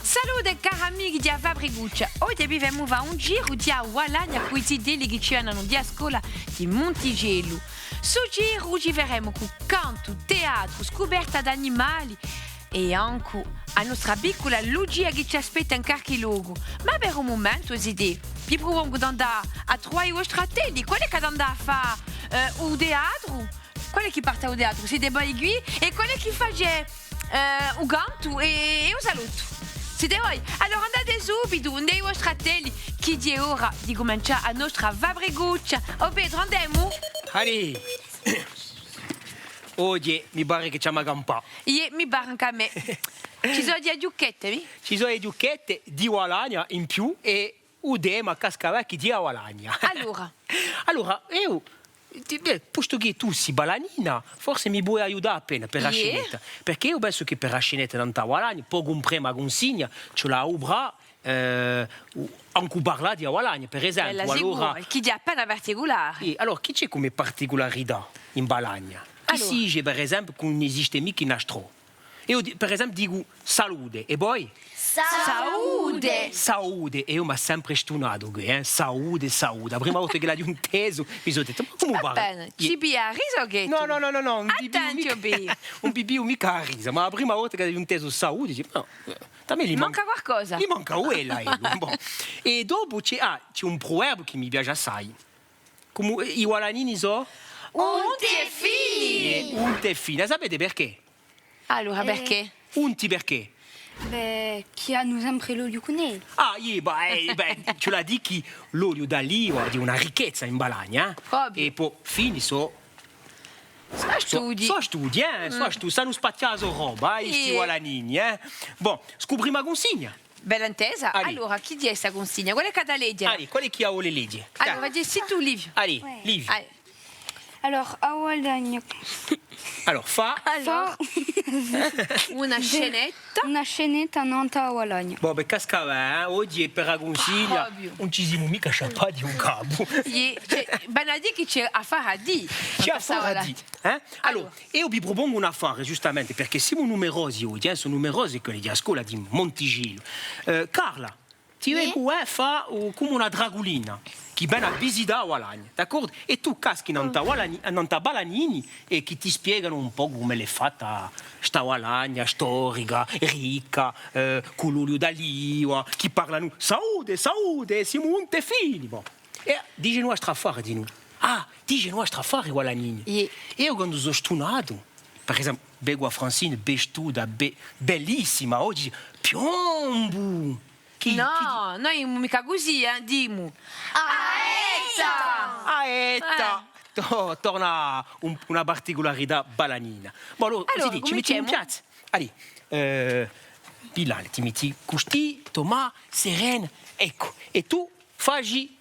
Salute cari amici di Fabriguccia, oggi abbiamo va un giro di Gualagna con i deli che ci hanno di scuola di Montigelo. Su giro oggi verremo con canto, teatro, scoperta d'animali e anche a nostra piccola Lucia che ci aspetta in carchilogo. Ma per un momento, idee, vi proviamo ad andare a trovare i vostri fratelli, quelli che andare a fare o teatro, quelli che parte al teatro, si debba aiguille e quelli che fa o canto e o saluto. Siete voi? Allora andate subito, dei vostri fratelli, che di ora di cominciare a nostra Fabriguccia. Oh Pedro, andiamo? Allez. Oggi mi pare che ci amaga un po'. Mi pare anche a me. Ci sono delle giucchette, mi? Ci sono le giucchette di Gualagna in più e udema cascavecchi di Gualagna. Allora, io, posto che tu sei balanina, forse mi vuoi aiutare appena per la scenetta. Perché io penso che per la scenetta non sta Gualagna, poi comprare una consegna, ce la ubra anche parlare di Gualagna, per esempio. Allora, chi di appena particolare. Allora, chi c'è come particolarità in Balagna? Chi si per esempio, che non esiste mica in astro? Io, per esempio, dico salute, e poi? Salute! Salute, e io mi ho sempre stunato, salute. La prima volta che l'ho inteso, mi sono detto, ma come va? Bene, ci pia riso che No, un pipì mica a risa, ma la prima volta che l'ho inteso salute, dico, no, da me manca qualcosa. Gli manca quella. Bon. E dopo c'è un proverbio che mi piace assai. Come i gualanini so? Unti e fini! Unti e fini, sapete perché? Allora, perché? Unti perché? Chi hanno sempre l'olio con lei. Ce l'ha di chi l'olio d'oliva di una ricchezza in Balagna. Ovvio. E poi fini so studi. Sanno spacciare roba, sti gualanini, Bon, scopriamo la consegna. Bella intesa. Allora, chi di questa consegna? Quella che da leggere? Allora, quelle che ha le leggi. Allora, dici tu, Livio. Allora, Livio. Alors, a Gualagna. Allora, fa una scenetta. Una scenetta non a Gualagna. Boh, per cascava, oggi è per la consegna. Non ci siamo mica sciappati di un capo. Benadì che c'è a fare a di. C'è a fare a di. Allora, io vi propongo un affare, giustamente, perché siamo numerosi oggi, sono numerosi quelli di scuola di Montigelo. Carla, ti vengo a fare come una dragolina. Chi ben ha visitato a Gualagna, d'accordo? E tu caschi non ta balanini e che ti spiegano un po' come l'è fatta sta Gualagna, storica, ricca, con l'olio d'oliva, chi parlano salute, siamo un te figli. E dice nostra affare di noi. Dice nostra affare Gualagnini. E io quando sono stunato, per esempio, vedo a Francine vestuta, bellissima, oggi, piombo. No, noi mica così, dimmo. Aetta! Torna una particolarità balanina. Ma allora ci mettiamo in piazza. Allora, Bilal, ti metti Custi, Tomà, Serena, ecco. E tu fai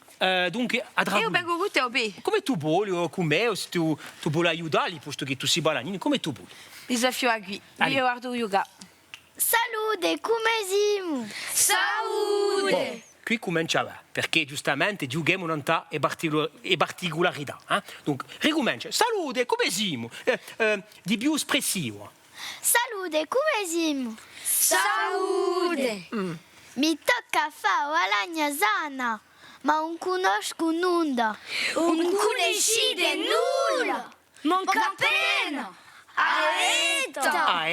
dunque a dragone. Io vengo con te, Obi. Come tu vuoi, con me, se tu vuoi aiutarli, posto che tu sei balanino, come tu vuoi. Desafio a qui. Io guardo yoga. Salute, come siamo? Salute! Qui cominciava, perché giustamente giochiamo non ta e particolarità. Dunque, ricomincia. Salute, come siamo? Di più espressivo. Salute, come siamo? Salute! Mi tocca fare Gualagna sana, ma non conosco nulla. Non conoscete nulla! Manca appena! Aetta!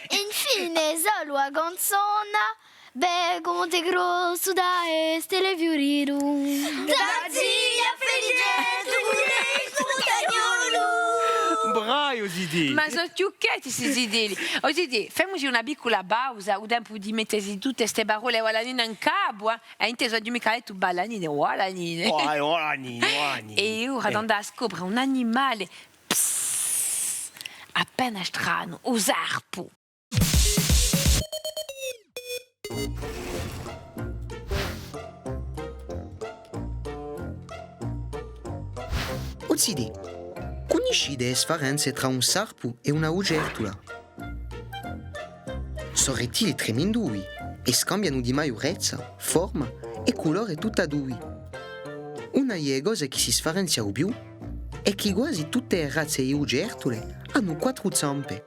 Infine, solo a canzone, come grosso da stelle fioriru. Da zia felice, Bravo, Zidi! Ma sono giucchetti questi zideli. Zidi, facciamoci una piccola pausa, o tempo di mettersi tutte queste parole gualanine in capo, e inteso di mica tu balanine, gualanine. Gualanine. E ora andare a scoprire un animale appena strano, o zarpo. Ozzidi, conosci le differenze tra un sarpo e una ugertola? Sono rettili tremendui e scambiano di maiorezza, forma e colore tutta due. Una delle cose che si differenzia di più è che quasi tutte le razze di ugertole hanno 4 zampe.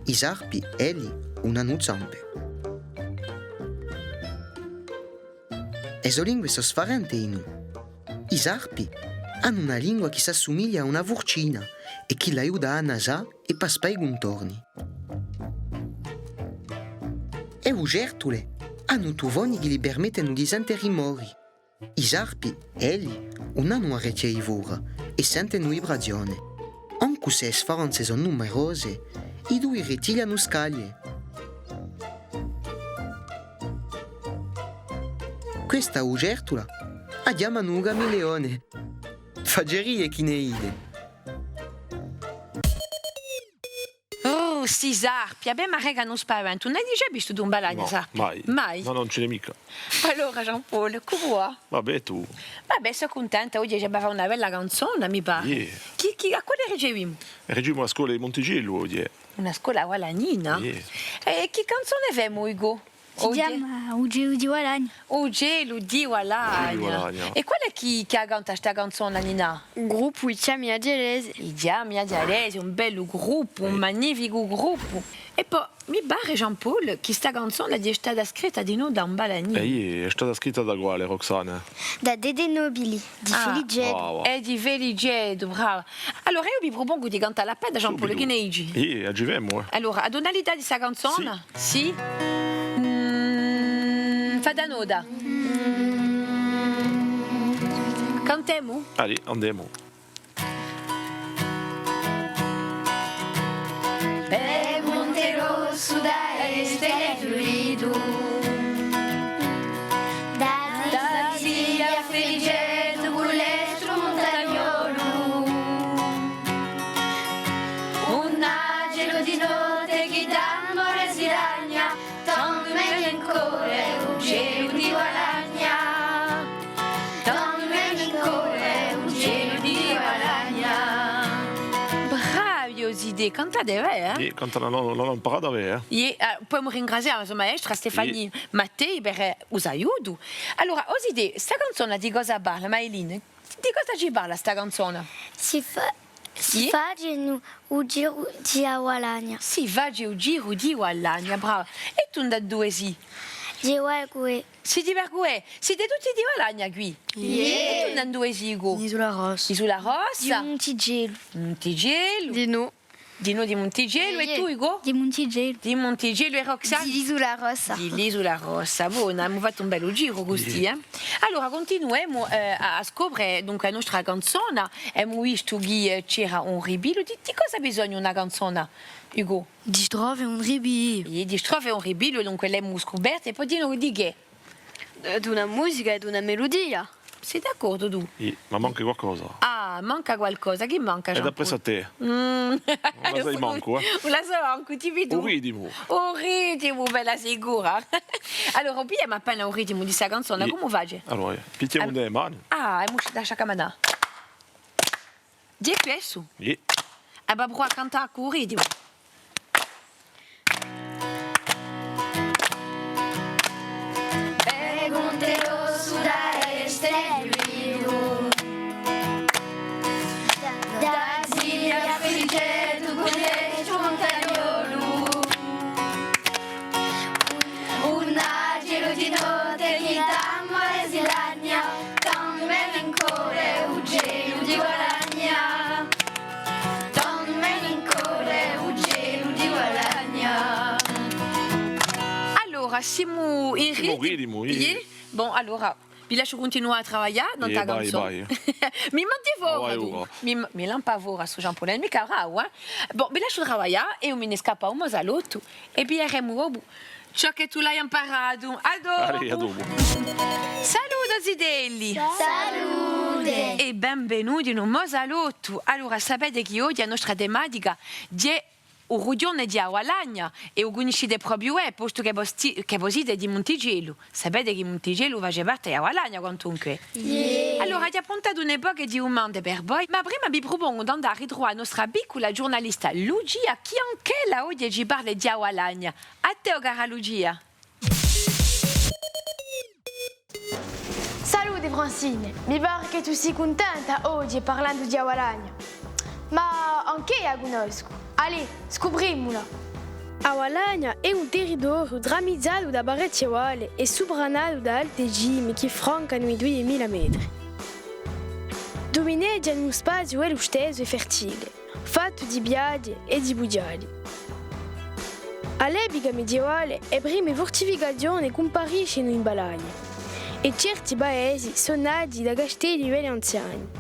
I sarpi, elli, non hanno zampe. E le lingue sono differenti in noi. I sarpi hanno una lingua che si assomiglia a una vorcina e che l'aiuta a nasare e paspare i contorni. E le ugertole hanno tuvoni che gli permettono di sentire i rumori. I sarpi, elli, non hanno orecchie ivora e sentono vibrazione. Anche se le differenze sono numerose, i due rettili hanno scaglie. Questa ugertola la chiamano un cameleone. Fagerie chi ne ide. Oh, sti sarpi, a me mi regano spavento. Non hai già visto un balagno, No, sarpi? mai. Mai? No, non ce n'è mica. Allora, Jean-Paul, come vuoi? Vabbè, tu. Vabbè, sono contenta. Oggi abbiamo una bella canzone, mi pare. Yeah. A quale reggiamo? Reggiamo a scuola di Montigello oggi. Una scuola walagnina. Yeah. E che canzone abbiamo, Ugo? Si chiama Ugelu di Walagna. O gelo di Walagna. E qual è chi ha cantato questa canzone, Nina? Un gruppo che si chiama Gelese. I Diami a Dialese, un bel gruppo, un magnifico gruppo. E poi, mi pare, Jean-Paul, che questa canzone è stata scritta di noi da un balagnino. È stata scritta da quale, Roxana? Da Dede Nobili, di Feligedo. Wow. È di Feligedo, bravo. Allora, io vi propongo di cantare la pelle, Jean-Paul, che ne dici? Aggiviamo. Allora, ad una l'idea di questa canzone? Sì. Fa da noda. Cantiamo? Allora, andiamo. Per Monte Rosso da este fluido, da Zia Feligedo con l'estro montagnolo, un angelo di notte che d'amore si ragna, tanto meglio ancora un cielo di Walagna, tanto meglio ancora un cielo di Walagna. Bravi, Osidé, cantate, eh? Non l'ho imparata a me, Possiamo ringraziare la sua maestra Stefania Mattei per us aiuto. Allora, Osidé, questa canzone di cosa parla, Maëline? Di cosa ci parla questa canzone? Si fa un giro di Walagna. Si va il giro di Walagna, brava. E tu da dove si? Di Walgue. Si di Vergue? Siete tutti di Walagna qui? E tu da dove si, Ugo? Isola Rossa. Isola Di Rossa? Montigello. Montigello? Di noi. Di noi di Montigello. E tu, Ugo? Di Montigello. Di Montigello e Roxana? Di Isola Rossa. Di l'Isola Rossa, buona, abbiamo fatto un bello giro così. Allora, continuiamo a scoprire dunque, la nostra canzone. Abbiamo visto che c'era un ribello. Di cosa ha bisogno una canzone, Ugo? Di strofe un ribello. Di strofe un ribello, dunque l'abbiamo scoperto e poi di noi di che? Di una musica e di una melodia. Sei d'accordo tu? Ma manca qualcosa. Ah, manca qualcosa. Che manca, È da preso a te. Non la sai manco, La sai manco, ti vedo. Un ritmo. Un ritmo, bella sicura. Allora, abbiamo appena un ritmo di questa canzone, come va? Allora, picchiamo delle mani. Ah, è da Chacamana. Di questo? Yeah. E va a cantare con il ritmo. Per Monte Rosso da este fluido, da Zia Feligedo con l'estro montagnolo, un angelo di notte che d'amore si lagna, tanto meglio ancora un cielo di Walagna, tanto meglio ancora un cielo di Walagna. Allora, siamo in ritmo, Yeah. Bon, allora, vi lascio continuare a lavorare non ta canzone. Mi manti Vai, tu. Ugo. Mi lampa ora su Jean Paul, mica bravo, Bon, vi lascio lavorare e mi ne scappa un all'otto e poi avremo ciò che tu l'hai imparato. Allora, a dopo. Saluto Zidelli. Salute! E benvenuti in un mosalotto. Allora, sapete che oggi la nostra tematica è o rudione di Awalagna e o conoscete proprio posto che voi siete di Montigello. Sapete che Montigello faceva parte di Awalagna quantunque. Allora, ti appuntato un'epoca di umante per voi, ma prima vi propongo di andare a la nostra piccola giornalista Lucia, che anche la oggi ci parla di Awalagna. A te, cara Lucia. Salute Francine, mi pare che tu sia contenta oggi parlando di Awalagna. Ma anche io la conosco. Allez, scopriamola. Awalagna è un territorio dramizzato da barriere uguali e sovranato da alte cime che francano i 2000 metri. Domineggia in uno spazio stesso e fertile, fatto di biadi e di bugiali. All'epoca medievale, le prime fortificazioni compariscono in Balagna e certi paesi sono nati da castelli veri anziani.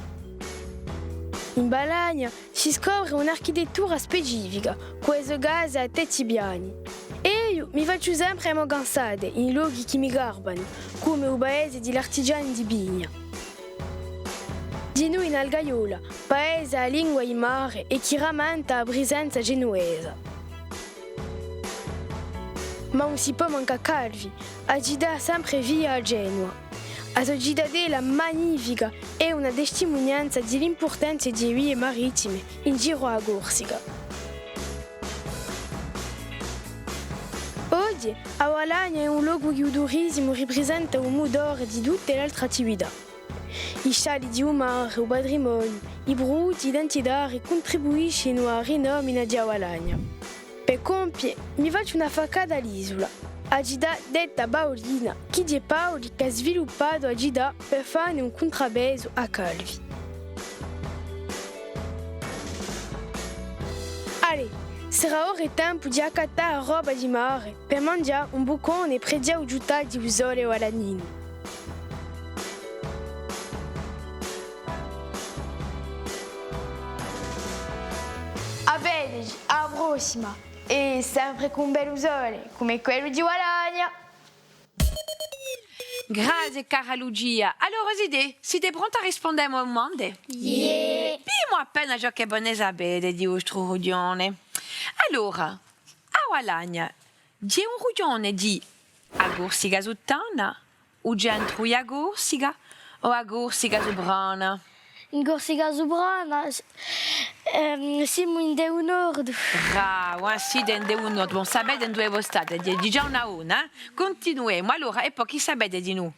In Balagna si scopre un'architettura specifica, queste case a tetti piani. E io mi faccio sempre cansare in luoghi che mi garbano, come il paese degli artigiani di Bigna. Di noi in Algaiola, paese a lingua in mare e che rammenta la presenza genuese. Ma non si può mancare Calvi, a Gida sempre via a Genova. La sua cittadella magnifica è una testimonianza dell'importanza delle vie marittime in giro a Corsica. Oggi, Awalagna è un luogo che il turismo rappresenta un motore di tutte le altre attività. I scialli di mare, il patrimonio, i brutti identitari contribuiscono alla rinomina di Awalagna. Per compiere, mi faccio una faccata all'isola, a Gida detta Baolina, che è Paoli che ha sviluppato a Gida per fare un contrabbeso a Calvi. Allez, sarà ora il tempo di accattare roba di mare per mangiare un boccone predi a giuttare di usole o alagnini. A bene, alla prossima! E sempre con un bel usole, come quello di Awalagna. Grazie, cara Lucia. Allora, siete pronta a rispondere alle domande? Yeah. Primo appena ciò che buone sapete di vostro rugione. Allora, Awalagna, c'è un rugione di Agorsica Sottana, o centro di Agorsica o Agorsica Sobrana? In Corsica Sobrana siamo in Deu Nord. Bravo, siete in Deu Nord, non sapete dove voi state, di già una, Continuiamo, allora, e poi chi sapete di noi?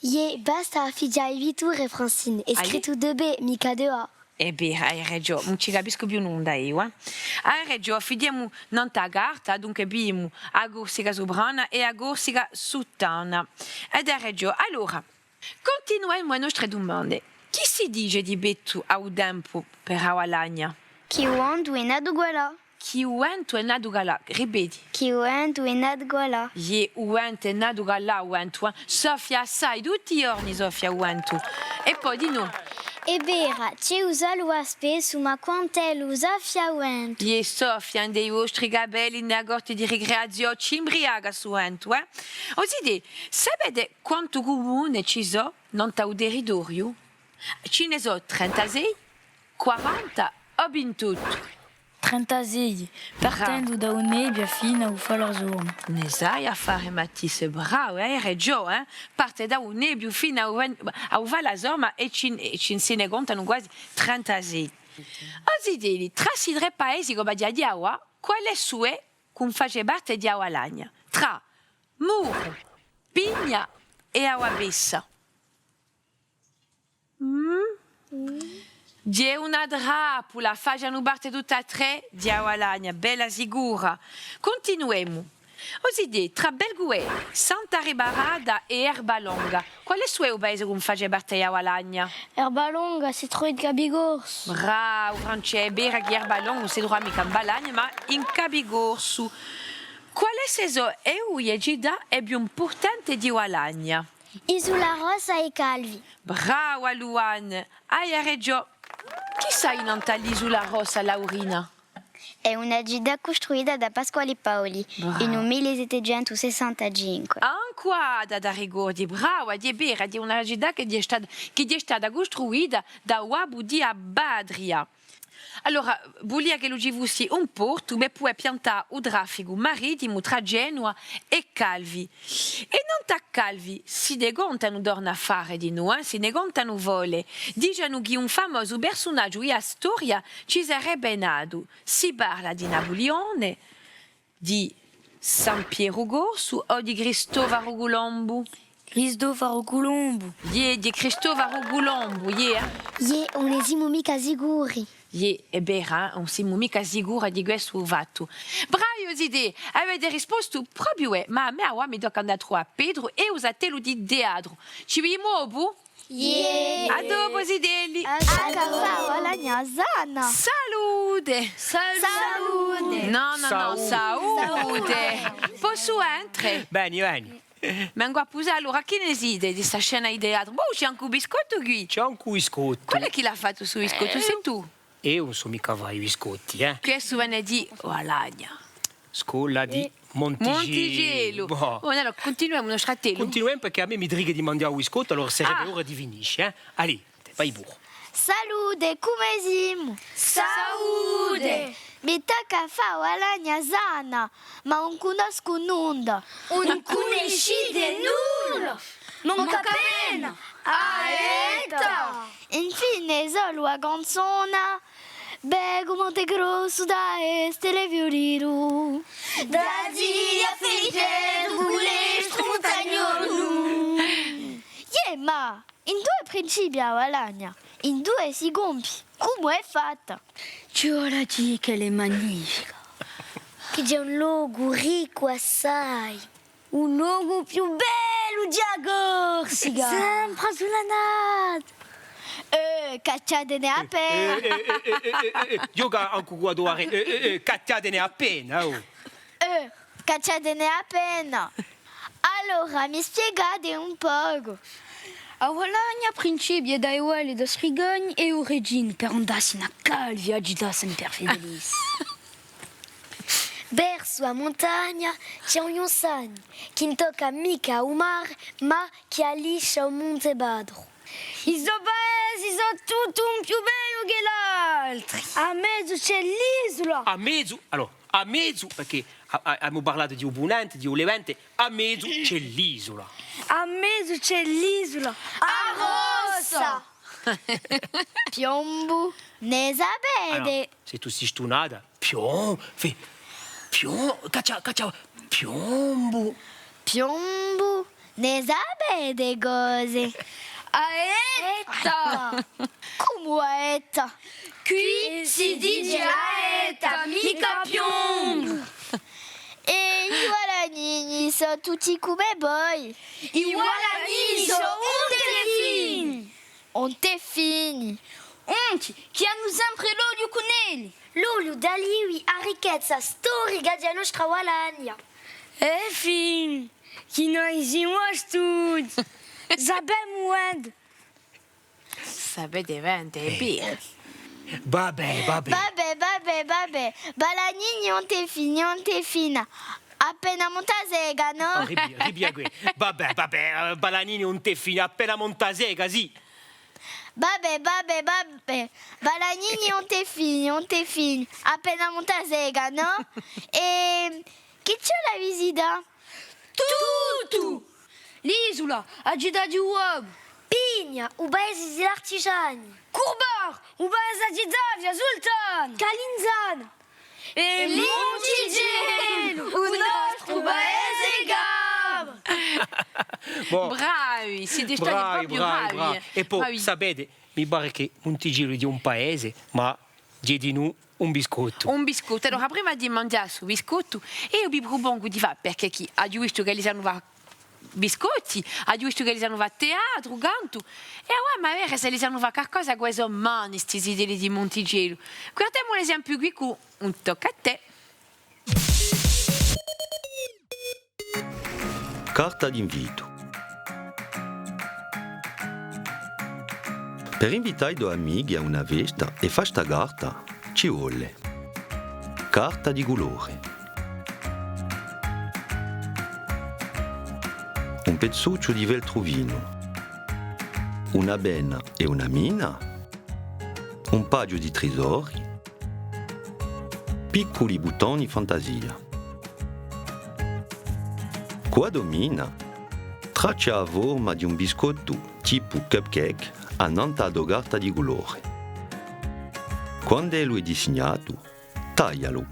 Yeah, basta affidare Viture Francine, è scritto 2B, mica 2A. E beh, hai ragione, non ci capisco più nulla io. Hai ragione, affidiamo nanta carta, dunque abbiamo Agorsica Sobrana e Agorsica Sottana. Ed hai ragione, allora, continuiamo le nostre domande. Chi si dice di betto a un tempo per Awalagna? Chi uentu e nad uguala. Chi uento e nato galà, ripeti. Chi uentu e nad uguala. Ie uento e nato galà uento. Sofia, sai, tutti i giorni Sofia uento. E poi di noi. E vera, c'è usa l'uaspe su ma quantello Sofia uentu. Ie Sofia, dei vostri capelli nella corte di ricreazione ci imbriaga su uento, Osì, sapete quanto comune ci sono non ta territorio? Ce ne sono 36, 40 o 28. 36, partendo da un'ebbia fino a Falarzone. Ne sai a fare Matisse, bravo, hai ragione, parte da un'ebbia fino a Falarzone e se ne contano quasi 36. Osì, tra i tre paesi come di Awa, quale sue che fa parte di Awalagna? Tra Muro, Pigna e Awabessa. C'è una drapula, facciano parte tutte e tre di Awalagna, bella sicura. Continuiamo. Osì, tra Belgue, Santa Ribarada e Erbalonga, quale è il paese che fa parte di Awalagna? Erbalonga, si trova in Cabigorso. Bravo, Francesco, è vero che Erbalonga non si trova mica in Balagna, ma in Cabigorso. Quale seso è il Gida è più importante di Awalagna? Isola Rossa e Calvi. Bravo, Luan. Hai ragione. Chi sai in l'Isola Rossa, Laurina? È una gita costruita da Pasquale Paoli in 1765. Ancora da ricordi, bravo, è vero, è una gita che è stata costruita da Wabu di Abadria. Allora, volia che lo givussi un porto, ma poi piantare un traffico marittimo tra Genova e Calvi. E non ta Calvi, si ne contano d'orna a fare di noi, si ne contano vole. Dicono che un famoso personaggio della storia ci sarebbe nato. Si parla di Napoleone, di San Piero Gorsu o di Cristoforo Colombo? Cristoforo Colombo. Di Cristoforo Colombo, Non siamo mica sicuri. È vero, non siamo mica sicuri di questo fatto. Bravi idee, avete risposto proprio, ma a me mi tocca andare a trovare Pedro e usatelo di teatro. Ci vediamo dopo? A dopo, Zidelli. A caffè Walagna Zana. Salute. Salute. No, salute. Posso entrare? Vieni. Vengo a posare allora, chi ne esiste di questa scena di teatro? Boh, c'è anche un biscotto qui. C'è anche un biscotto. Qual è chi l'ha fatto su biscotto? Sei tu? Io non so mica vai i biscotti, Questo viene di Walagna. Scuola di Montigelo. Boh, allora continuiamo uno scattello. Continuiamo perché a me mi drighe di mangiare un biscotto, allora sarebbe ora di finisce, Allez, vai burro. Salute, come siamo? Salute. Mi tocca fare Walagna Zana, ma non conosco nulla. Non conoscete nulla. Non capena. Aeta. Infine solo la canzone. Bego Monte Grosso da Estele Violino. Da Zia Felice, Gulestro Montagnolo. Ma in 2 principi a Walagna, in 2 si compie. Come è fatta? Ci vuole dire che è magnifica. Che c'è un logo ricco assai. Un logo più bello di Agorsica. Sempre sulla nata. Cacciatene appena. Gioca anche guardare, cacciatene appena. Cacciatene appena. Allora, mi spiegate un po'. A Walagna principi da ueli da Srigogni e Regine per andarsi a Calvi e agitarsi per fedelis. Verso a montagna c'è un sogno che non tocca mica al mare, ma che alliscia un Monte Badro. I suoi paesi sono tutti un più bello che l'altro. A mezzo c'è l'isola. A mezzo, perché abbiamo parlato di Ubunente, di Olevente, a mezzo c'è l'isola. A mezzo c'è l'isola. A rossa. Piombo, ne sapete? Se tu sei stunata, piombo, caccia, piombo. Piombo, ne sapete cose? Aeta. Come aeta? Qui si dice aeta, mica piombo. E i Walagnini sono tutti come voi. I Walagnini sono On te fini. che hanno sempre l'olio con ele. L'olio da lì a ricchezza storica della nostra Walagna. Fin, que nós íamos tudo. Sabemos. Sapete vente, è vero. Vabbè. Balagnini on te fini. Appena montasega, no? Ribia qui. Vabbè, Balanini non te fini, appena montasega, sì. Vabbè. Balagnini on te fini. Appena montasega, no? E chi c'è la visita? Tutto. L'isola, agita di uovo. Pigna, o paese degli artigiani. Curbar, o paese di Davia, Sultan. Calinzana. E Montigelo, il nostro paese Gab. Bravi, siete stati proprio bravi. E poi, Bravi. sapete, mi pare che Montigelo è di un paese, ma c'è di noi un biscotto. Un biscotto. Allora, prima di mangiare questo biscotto, io vi propongo di fare, perché chi ha visto che li hanno fatto biscotti, ha visto che li hanno fatto teatro, canto, e ora magari se li hanno fatto qualcosa, questo mani, questi idee di Montigelo. Guardiamo l'esempio qui con un tocca a te. Carta d'invito. Per invitare due amici a una festa e fare sta carta ci vuole carta di colore, un pezzuccio di veltrovino, una penna e una mina, un paio di tresori piccoli bottoni fantasia. Qua domina traccia a forma di un biscotto tipo cupcake annantato carta di colore. Quando lo è disegnato, taglialo.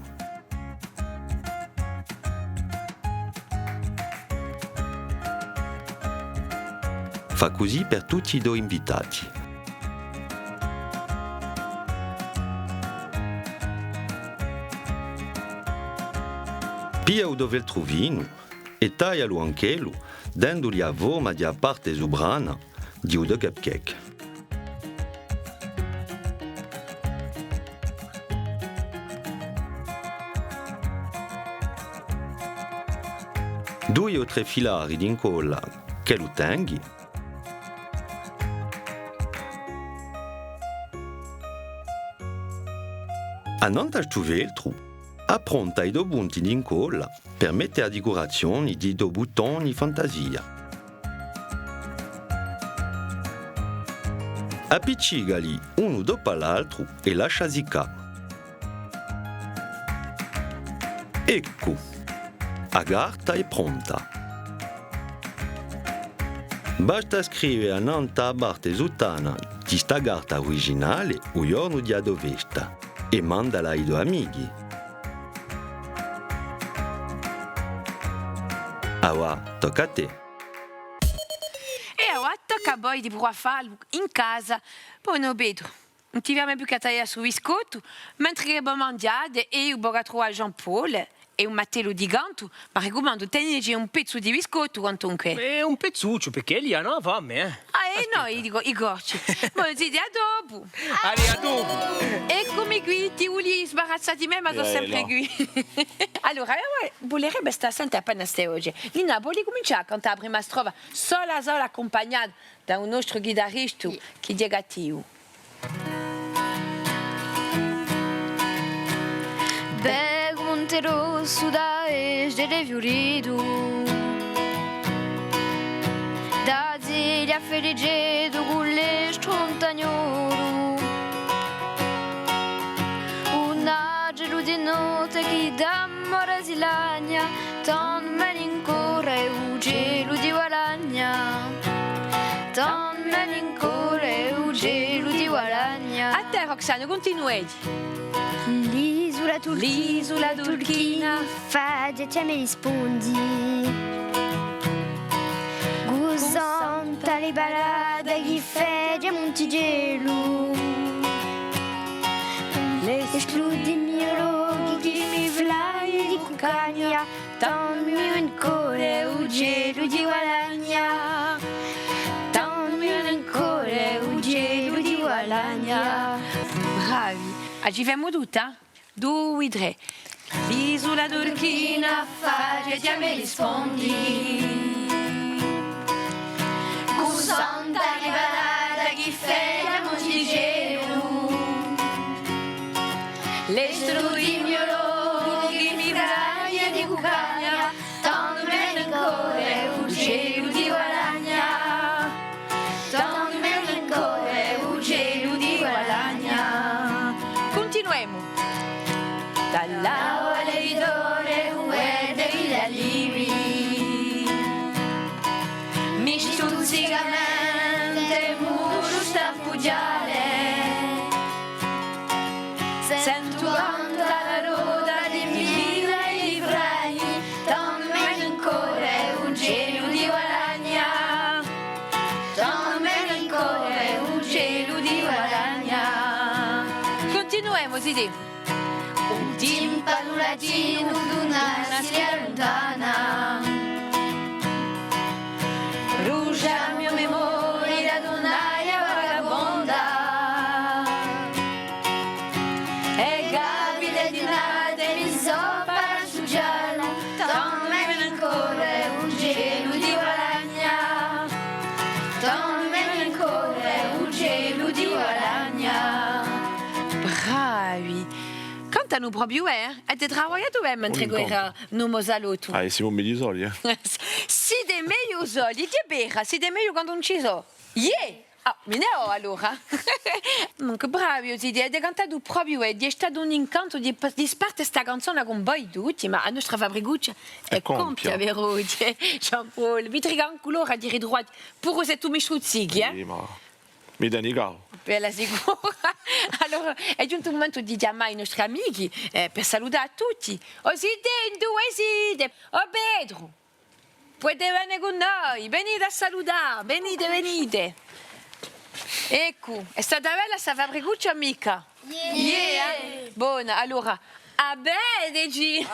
Fa così per tutti i due invitati. Pia dove il trovino e taglialo anch'elo, dandogli a forma di parte sovrana di un cupcake. Due o tre filari di incolla che lo tenghi. A non veltro, appronta i due punti di incolla per mettere a decorazione di due bottoni fantasia. Appiccigali uno dopo l'altro e lascia ziccare. Ecco, la carta è pronta. Basta scrivere a parte sottana di sta carta originale il giorno di adovesta e mandala ai tuoi amici. Awa, tocca a te. E ora tocca a voi di farlo in casa. Poi non vedo. Non ti viene più che tagliare sul biscotto, mentre che abbiamo mangiato e io ho trovato Jean-Paul e un mattello di ganto, ma raccomando, tenete un pezzo di biscotto quantunque. E un pezzuccio, perché lì hanno fame, No, io dico i gocci. Ma ti a dopo. Allez, a dopo. Eccomi qui, ti uli sbarazzati di me, ma sono sempre no. qui. Allora, volerebbe stare sempre appena ste oggi. Nina, vuoi cominciare a cantare la prima strofa sola accompagnata da un nostro chitarrista che diega Tiu. Bego Monte Rosso da Esde de Fiorido da Ziglia Ferigedo con le strontagnolo un angelo di notte che d'amore si lagna ton malincore un gelo di guadagna ton malincore un gelo di guadagna. A te, Roxane, continuedi. L'isola Turchina Faglia ti mi rispondi Gusanta le balade Chi fede Montigelo Le escludi mio loghi Chi mi vlai di cucagna Ton mio incore Un gelo di guadagna Ton mio incore Un gelo di guadagna. Bravi. Agivemo tutta? 2, 3. L'isola turchina Faglia ti mi rispondi Gusanta le balade Chi fede Montigelo Le strudi mio loghi Mi vraglia di cucagna Ton melancore Un gelo di guadagna Ton melancore Un gelo di guadagna. Continuiamo. Dalla validore uede villa livi Mi stuzzicamente muro sta fuggiare Sento canta la roda di mila e di fragni Ton melancore un gelo di guadagna Ton melancore un gelo di guadagna. Continuiamo, Zidi. Un timpano latino d'una sia lontana Brucia mio memoria d'un'aria vagabonda E gabile di nate mi sopra su gialla Ton melancore un gelo di guadagna Ton melancore un gelo di guadagna. Bravi. Cantano proprio, Avete lavorato mentre guerra non mosaloto. Ah, siamo meglio soli, Siete meglio soli, ti è bera, siete meglio quando non ci sono. Yeah! Ah, mineo allora. Comunque bravi, Osidio, hai cantato proprio e è stato un incanto di sparte questa canzone con voi tutti, ma la nostra Fabriguccia è compia, vero? Jean-Paul, vi trigan colore a dire droit, pure se tu mi struzzighi, eh? Sì, ma mi denigo. Bella sicura. Allora, è giunto il momento di chiamare i nostri amici per salutare tutti. Oside, oh Pedro, potete venire con noi, venite a salutare, venite. Ecco, è stata bella sta Fabriguccia, amica? Yeah. Buona, allora, a Bedegi!